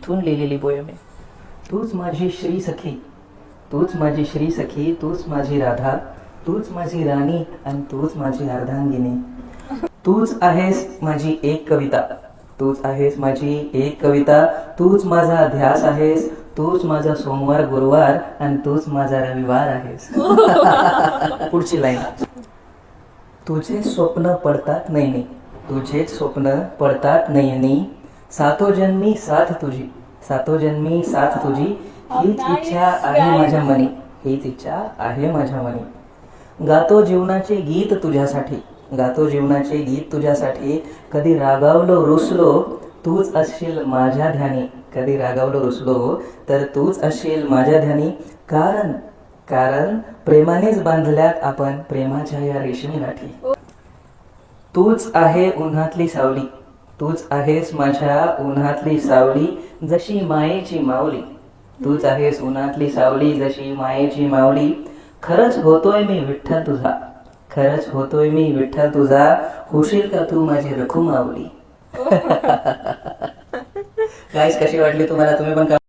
इथून लिहिलेली पोयम आहे. तूच माझी श्री सखी, तूच माझी श्री सखी, तूच माझी राधा, तूच माझी राणी आणि तूच माझी अर्धांगिनी. तूच आहेस माझी एक कविता, तूच आहेस माझी एक कविता, तूच माझा ध्यास आहेस, तूच माझा सोमवार गुरुवार आणि तूच माझा रविवार आहेस. पुढची लाईन. तुझे स्वप्न पडतात नयनी, तुझेच स्वप्न पडतात नयनी, सातो जन्मी साथ तुझी, सातो जन्मी साथ तुझी, हीच इच्छा आहे माझ्या मनी, हीच इच्छा आहे माझ्या मनी. गातो जीवनाचे गीत तुझ्यासाठी, गातो जीवनाचे गीत तुझ्यासाठी, कधी रागावलो रुसलो तूच असशील माझ्या ध्यानी, कधी रागावलो रुसलो तर तूच असशील माझ्या ध्यानी. कारण कारण प्रेमानेच बांधल्यात आपण प्रेमाच्या या रेशमी गाठी. तूच आहे उन्हातली सावली, तूच आहेस माझ्या उन्हातली सावली, जशी मायेची माऊली, तूच आहेस उन्हातली सावली जशी मायेची माऊली. खरंच होतोय मी विठ्ठल तुझा, खरंच होतोय मी विठ्ठल तुझा, होशील का तू माझी रखू माऊली. गाईस, कशी वाटली तुम्हाला? तुम्ही पण